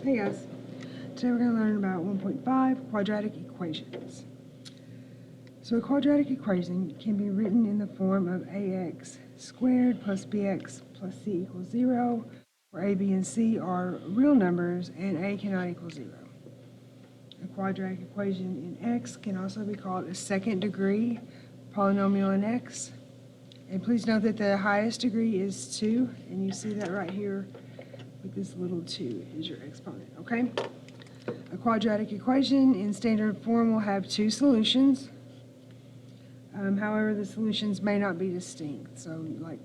Hey guys, today we're going to learn about 1.5 quadratic equations. So a quadratic equation can be written in the form of ax squared plus bx plus c equals 0, where a, b, and c are real numbers and a cannot equal 0. A quadratic equation in x can also be called a second degree polynomial in x. And please note that the highest degree is 2, and you see that right here with this little 2 is your exponent, okay? A quadratic equation in standard form will have two solutions. However, the solutions may not be distinct. So, like,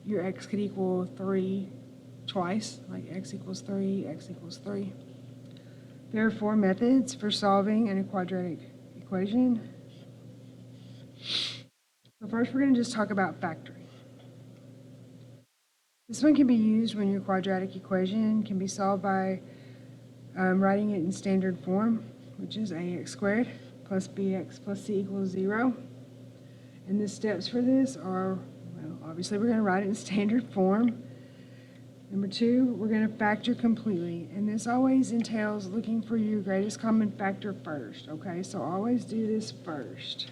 your x could equal 3 twice, like x equals 3, x equals 3. There are 4 methods for solving a quadratic equation. So first, we're going to just talk about factoring. This one can be used when your quadratic equation can be solved by writing it in standard form, which is ax squared plus bx plus c equals 0. And the steps for this are, well, obviously we're going to write it in standard form. Number 2, we're going to factor completely. And this always entails looking for your greatest common factor first, okay? So always do this first.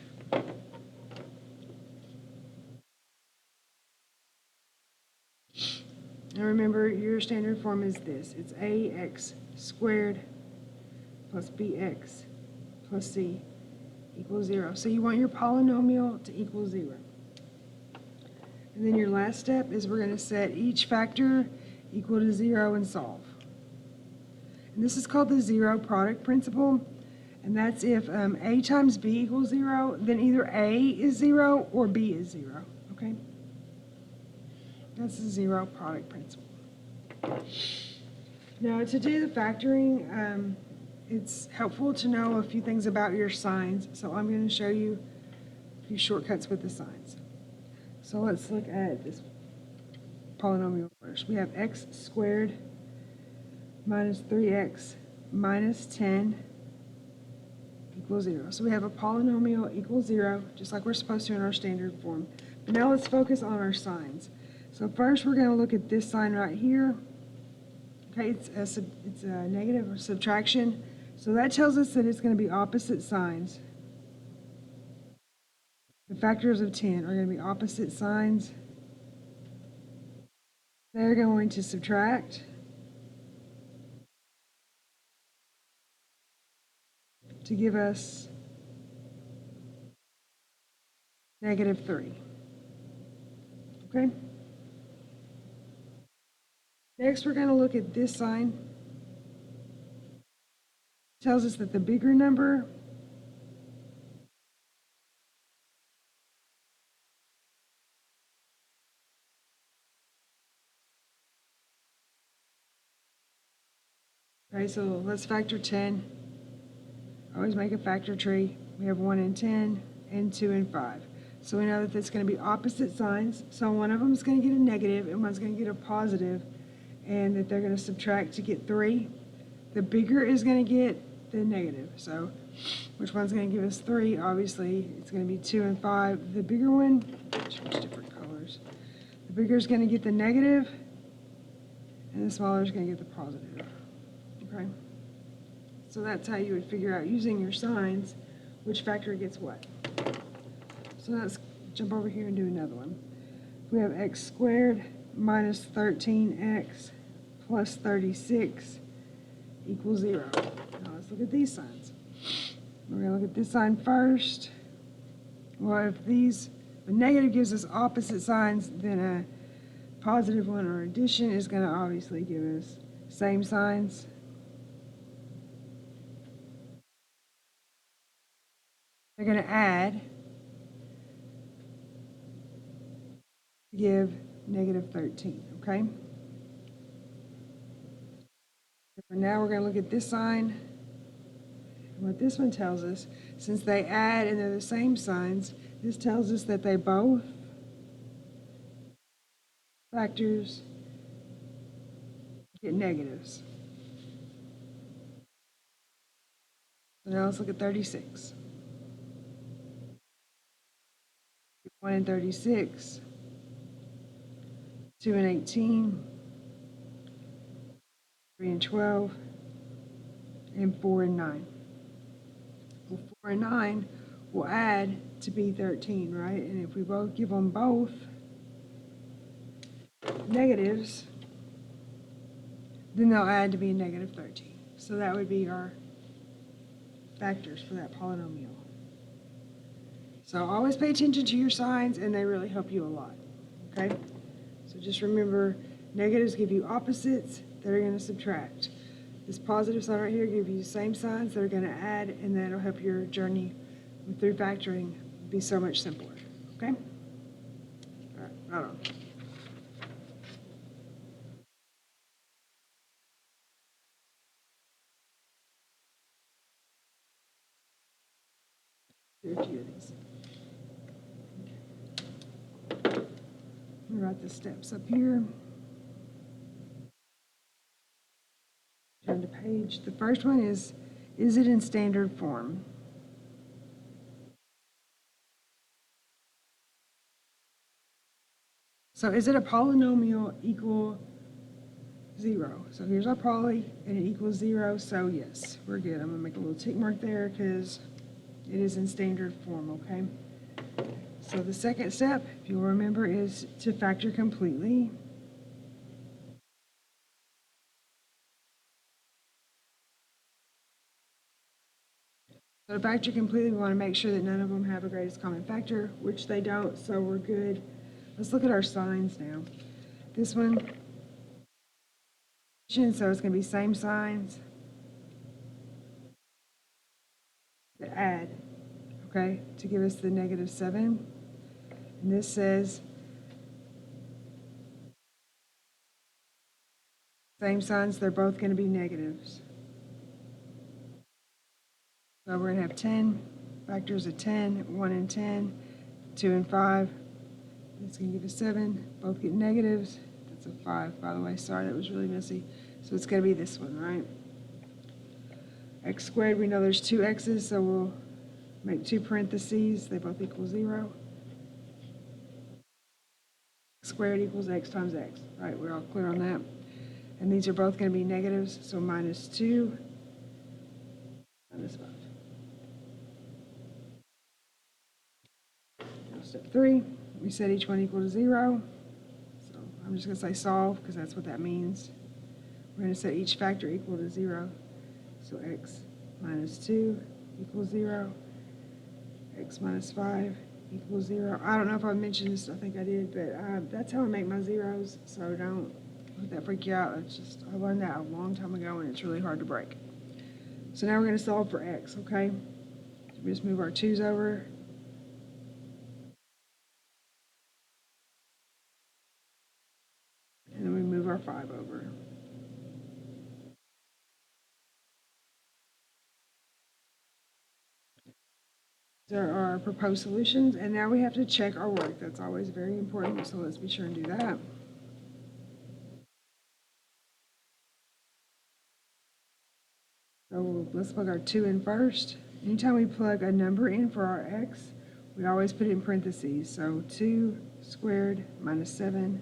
And remember, your standard form is this. It's ax squared plus bx plus c equals 0. So you want your polynomial to equal 0. And then your last step is we're going to set each factor equal to 0 and solve. And this is called the zero product principle. And that's if a times b equals 0, then either a is 0 or b is 0. Okay? That's the zero product principle. Now, to do the factoring, it's helpful to know a few things about your signs. So I'm going to show you a few shortcuts with the signs. So let's look at this polynomial first. We have x squared minus 3x minus 10 equals 0. So we have a polynomial equals 0, just like we're supposed to in our standard form. But now let's focus on our signs. So first we're going to look at this sign right here. Okay, it's a negative or subtraction. So that tells us that it's going to be opposite signs. The factors of 10 are going to be opposite signs. They're going to subtract. To give us negative 3. Okay? Next, we're going to look at this sign. It tells us that the bigger number okay, so let's factor 10. Always make a factor tree. We have 1 and 10, and 2 and 5. So we know that it's going to be opposite signs. So one of them is going to get a negative, and one's going to get a positive, and that they're going to subtract to get 3. The bigger is going to get the negative. So which one's going to give us 3? Obviously, it's going to be 2 and 5. The bigger one, choose different colors. The bigger is going to get the negative, and the smaller is going to get the positive. Okay? So that's how you would figure out, using your signs, which factor gets what. So let's jump over here and do another one. We have x squared minus 13x plus 36 equals 0. Now let's look at these signs. We're going to look at this sign first. Well, if a negative gives us opposite signs, then a positive one or addition is going to obviously give us same signs. They're going to add to give negative 13, okay? For now, we're going to look at this sign. And what this one tells us, since they add and they're the same signs, this tells us that they both factors get negatives. So now let's look at 36. 1 and 36, 2 and 18, 3 3 and 12, and 4 and 9. Well, 4 and 9 will add to be 13, right? And if we both give them both negatives, then they'll add to be a negative 13. So that would be our factors for that polynomial. So always pay attention to your signs, and they really help you a lot, okay? So just remember, negatives give you opposites that are going to subtract. This positive sign right here gives you the same signs that are going to add, and that'll help your journey through factoring be so much simpler, okay? All right, right on. Do a few of these. Let me write the steps up here. Turn to page. The first one is it in standard form? So is it a polynomial equal 0? So here's our poly, and it equals 0, so yes, we're good. I'm going to make a little tick mark there because it is in standard form, okay? So the second step, if you'll remember, is to factor completely. So to factor completely, we want to make sure that none of them have a greatest common factor, which they don't, so we're good. Let's look at our signs now. This one, so it's going to be same signs that add, okay, to give us the negative 7. And this says same signs, they're both going to be negatives. So we're going to have 10, factors of 10, 1 and 10, 2 and 5. It's going to give us 7, both get negatives. That's a 5, by the way. Sorry, that was really messy. So it's going to be this one, right? X squared, we know there's 2 x's, so we'll make 2 parentheses. They both equal 0. X squared equals x times x. Right, we're all clear on that. And these are both going to be negatives, so minus 2, minus 5. Now step 3, we set each one equal to 0. So I'm just going to say solve because that's what that means. We're going to set each factor equal to 0. So x minus 2 equals 0. X minus 5 equals 0. I don't know if I mentioned this, I think I did, but that's how I make my zeros, so don't let that freak you out. It's just, I learned that a long time ago, and it's really hard to break. So now we're going to solve for x, okay? So we just move our 2's over. And then we move our 5 over. There are our proposed solutions, and now we have to check our work. That's always very important, so let's be sure and do that. So let's plug our 2 in first. Anytime we plug a number in for our x, we always put it in parentheses. So 2 squared minus 7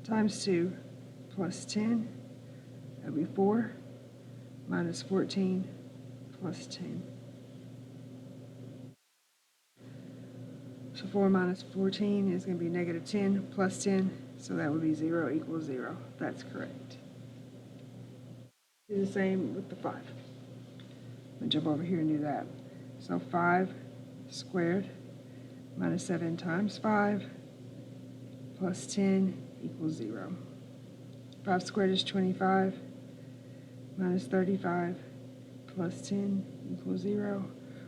times 2 plus 10. That would be 4 minus 14 plus 10. So 4 minus 14 is going to be negative 10 plus 10, so that would be 0 equals 0. That's correct. Do the same with the 5. I'm going to jump over here and do that. So 5 squared minus 7 times 5 plus 10 equals 0. 5 squared is 25 minus 35 plus 10 equals 0.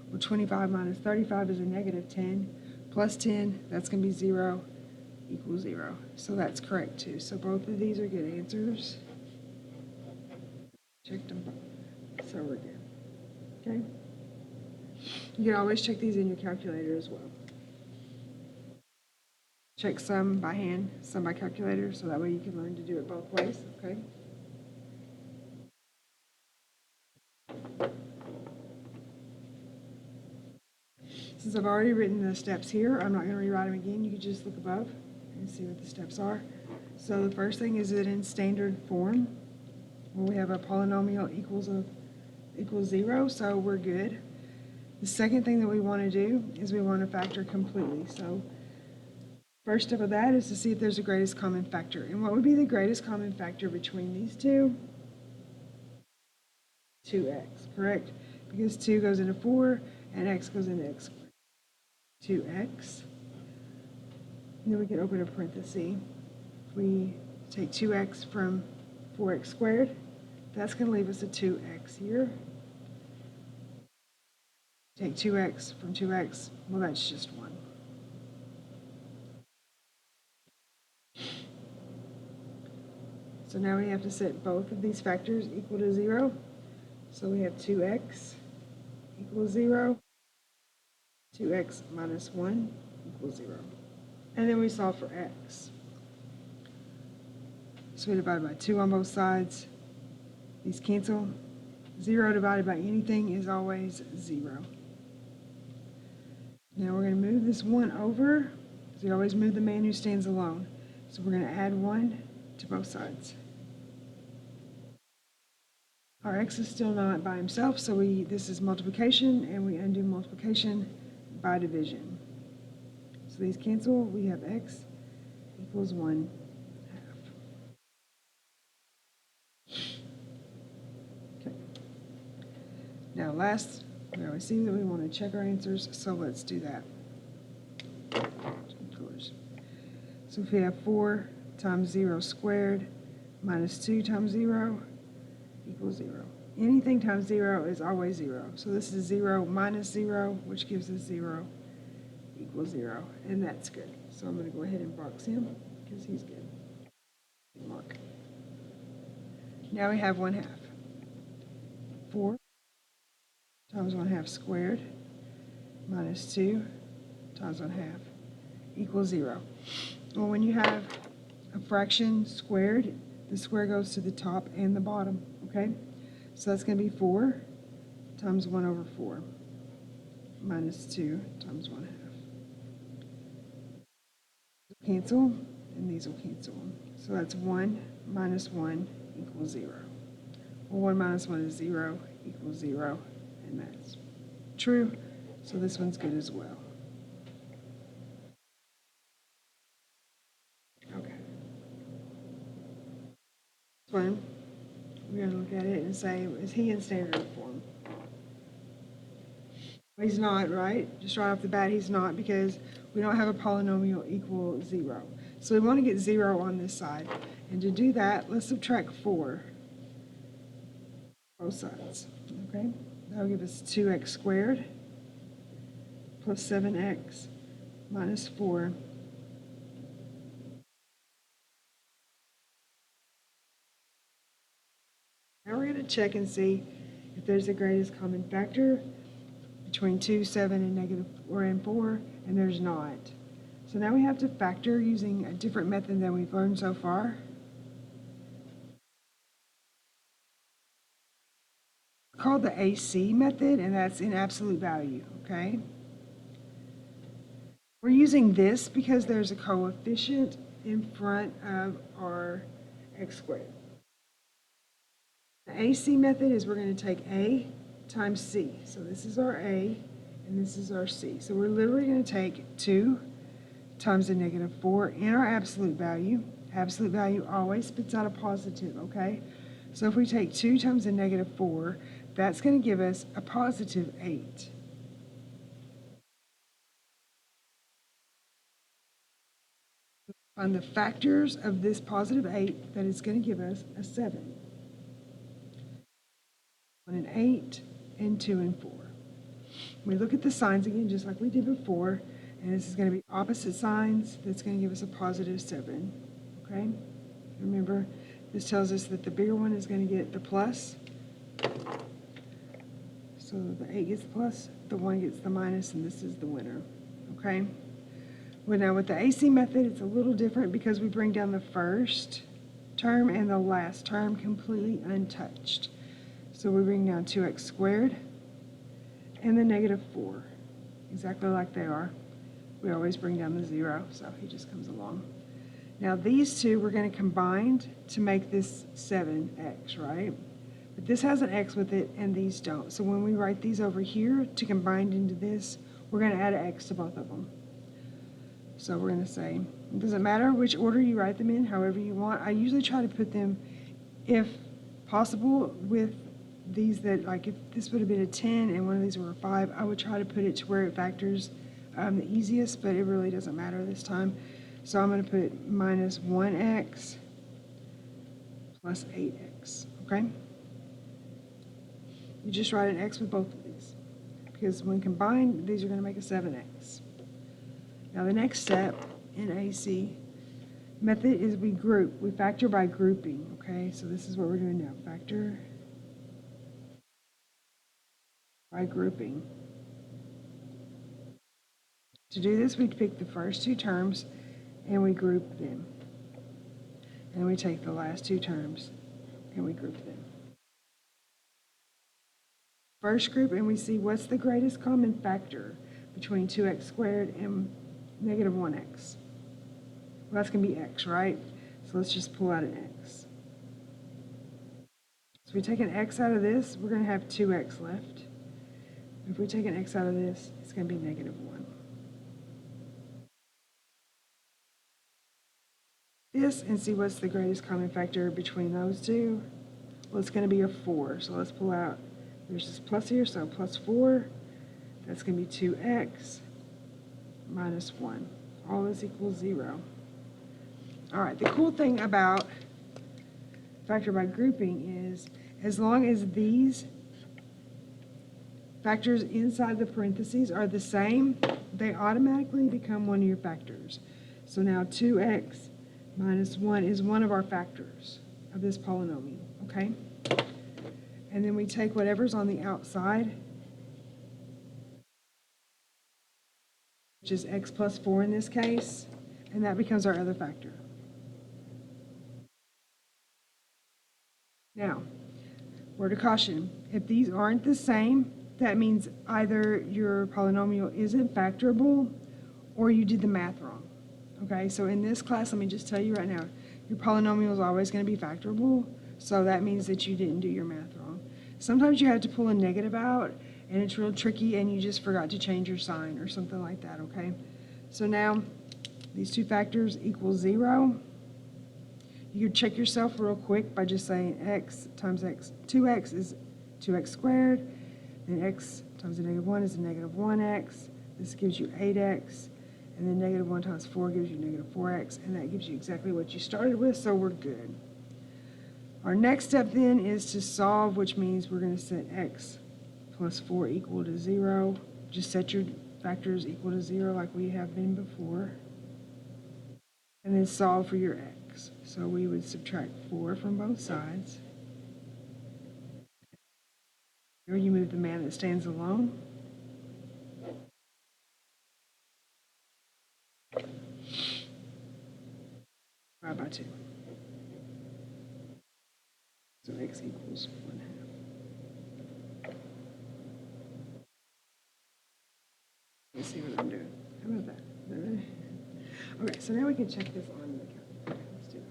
Well, 25 minus 35 is a negative 10. Plus 10, that's going to be 0 equals 0. So that's correct too. So both of these are good answers. Check them both. So we're good. Okay? You can always check these in your calculator as well. Check some by hand, some by calculator, so that way you can learn to do it both ways, okay? Since I've already written the steps here, I'm not going to rewrite them again. You can just look above and see what the steps are. So the first thing is it in standard form. Well, we have a polynomial equals 0, so we're good. The second thing that we want to do is we want to factor completely. So first step of that is to see if there's a greatest common factor. And what would be the greatest common factor between these two? 2x, correct? Because 2 goes into 4 and x goes into x squared. 2x. And then we can open a parenthesis. If we take 2x from 4x squared, that's going to leave us a 2x here. Take 2x from 2x, well, that's just 1. So now we have to set both of these factors equal to 0. So we have 2x equals 0. 2x minus 1 equals 0. And then we solve for x. So we divide by 2 on both sides. These cancel. 0 divided by anything is always 0. Now we're going to move this 1 over. So you always move the man who stands alone. So we're going to add 1 to both sides. Our x is still not by himself, so this is multiplication, and we undo multiplication by division. So these cancel. We have x equals 1/2. Okay. Now last, we always see that we want to check our answers, so let's do that. So if we have 4 times 0 squared minus 2 times 0 equals 0. Anything times 0 is always 0. So this is 0 minus 0, which gives us 0 equals 0. And that's good. So I'm going to go ahead and box him because he's good. Mark. Now we have 1/2. 4 times 1/2 squared minus 2 times 1/2 equals 0. Well, when you have a fraction squared, the square goes to the top and the bottom, okay? So that's going to be 4 times 1 over 4 minus 2 times 1/2. Cancel, and these will cancel. So that's 1 minus 1 equals 0. Well, 1 minus 1 is 0 equals 0, and that's true. So this one's good as well. Okay. This one, we're going to look at it and say, is he in standard form? Well, he's not, right? Just right off the bat, he's not, because we don't have a polynomial equal 0. So we want to get 0 on this side. And to do that, let's subtract 4. Both sides, okay? That'll give us 2x squared plus 7x minus 4 . Now we're going to check and see if there's the greatest common factor between 2, 7, and -4, and there's not. So now we have to factor using a different method than we've learned so far. It's called the AC method, and that's in absolute value, okay? We're using this because there's a coefficient in front of our x squared. The AC method is we're going to take A times C. So this is our A, and this is our C. So we're literally going to take 2 times the -4 in our absolute value. Absolute value always spits out a positive, okay? So if we take 2 times the -4, that's going to give us a positive 8. Find the factors of this positive 8 that is going to give us a 7. 1 and 8, and 2 and 4. We look at the signs again, just like we did before, and this is going to be opposite signs. That's going to give us a positive 7, okay? Remember, this tells us that the bigger one is going to get the plus. So the 8 gets the plus, the 1 gets the minus, and this is the winner, okay? Well, now with the AC method, it's a little different because we bring down the first term and the last term completely untouched. So we bring down 2x squared and the -4, exactly like they are. We always bring down the 0, so he just comes along. Now these two we're going to combine to make this 7x, right? But this has an x with it and these don't. So when we write these over here to combine into this, we're going to add an x to both of them. So we're going to say, it doesn't matter which order you write them in, however you want. I usually try to put them, if possible, with these that, like if this would have been a 10 and one of these were a 5, I would try to put it to where it factors the easiest, but it really doesn't matter this time. So I'm going to put minus 1x plus 8x, okay? You just write an x with both of these, because when combined, these are going to make a 7x. Now the next step in AC method is we group. We factor by grouping, okay? So this is what we're doing now. Factor by grouping. To do this, we pick the first two terms and we group them. And we take the last two terms and we group them. First group, and we see what's the greatest common factor between 2x squared and negative 1x. Well, that's going to be x, right? So let's just pull out an x. So we take an x out of this, we're going to have 2x left. If we take an x out of this, it's going to be negative 1. This, and see what's the greatest common factor between those two. Well, it's going to be a 4. So let's pull out, there's this plus here, so plus 4. That's going to be 2x minus 1. All this equals 0. All right, the cool thing about factor by grouping is as long as these factors inside the parentheses are the same, they automatically become one of your factors. So now 2x minus 1 is one of our factors of this polynomial, okay? And then we take whatever's on the outside, which is x plus 4 in this case, and that becomes our other factor. Now, word of caution, if these aren't the same, that means either your polynomial isn't factorable or you did the math wrong. Okay, so in this class, let me just tell you right now, your polynomial is always going to be factorable, so that means that you didn't do your math wrong. Sometimes you have to pull a negative out, and it's real tricky, and you just forgot to change your sign or something like that, okay? So now, these two factors equal 0. You can check yourself real quick by just saying x times x. 2x is 2x squared. Then x times the negative 1 is a negative 1x. This gives you 8x. And then negative 1 times 4 gives you negative 4x. And that gives you exactly what you started with, so we're good. Our next step then is to solve, which means we're going to set x plus 4 equal to 0. Just set your factors equal to 0 like we have been before. And then solve for your x. So we would subtract 4 from both sides. Here you move the man that stands alone. Divide by 2. So x equals 1/2. Let's see what I'm doing. How about that? Is that right? Okay, so now we can check this on the calculator. Let's do that.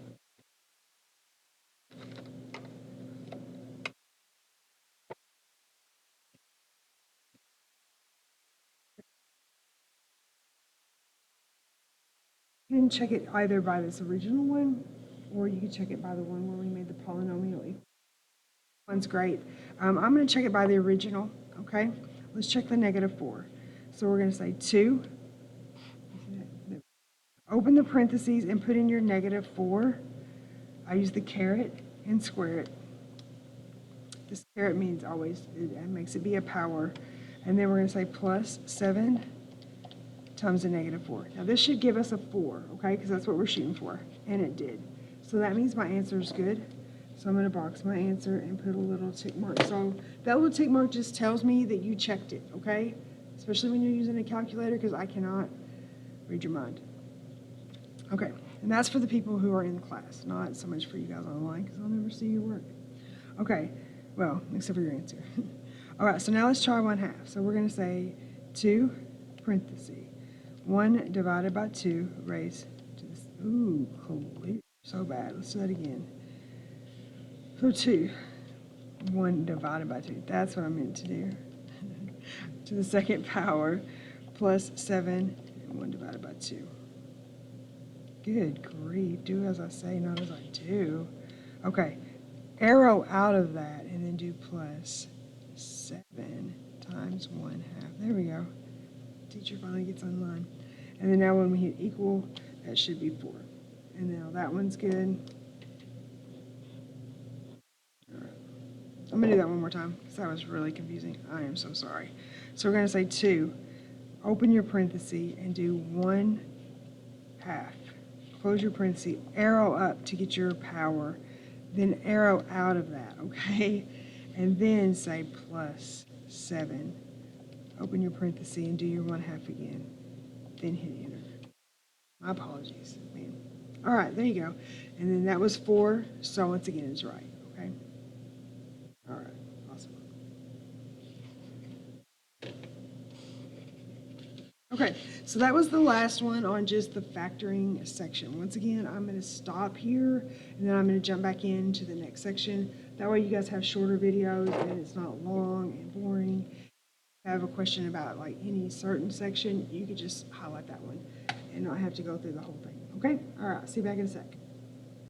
You can check it either by this original one, or you can check it by the one where we made the polynomial equal. One's great. I'm going to check it by the original, okay? Let's check the negative 4. So we're going to say 2. Open the parentheses and put in your negative 4. I use the caret and square it. This caret means always, it makes it be a power. And then we're going to say plus 7 times the negative 4. Now this should give us a 4, okay, because that's what we're shooting for, and it did. So that means my answer is good. So I'm going to box my answer and put a little tick mark. So that little tick mark just tells me that you checked it, okay? Especially when you're using a calculator, because I cannot read your mind. Okay, and that's for the people who are in class, not so much for you guys online, because I'll never see your work. Okay, well, except for your answer. All right, so now let's try 1/2. So we're going to say 2 parentheses. 1 divided by 2 raised to the Ooh, clear. So bad. Let's do that again. So 2. 1 divided by 2. That's what I meant to do. To the second power plus 7 and 1 divided by 2. Good grief. Do as I say, not as I do. Okay. Arrow out of that and then do plus 7 times 1/2. There we go. Teacher finally gets online. And then now when we hit equal, that should be 4. And now that one's good. All right. I'm going to do that one more time because that was really confusing. I am so sorry. So we're going to say 2. Open your parenthesis and do 1/2. Close your parenthesis. Arrow up to get your power. Then arrow out of that, okay? And then say plus 7. Open your parenthesis and do your 1/2 again. Then hit enter. My apologies, man. All right, there you go. And then that was 4, so once again it's right, okay? All right, awesome. Okay, so that was the last one on just the factoring section. Once again, I'm going to stop here, and then I'm going to jump back into the next section. That way you guys have shorter videos, and it's not long and boring. If you have a question about like any certain section, you could just highlight that one and not have to go through the whole thing. Okay? All right, see you back in a sec.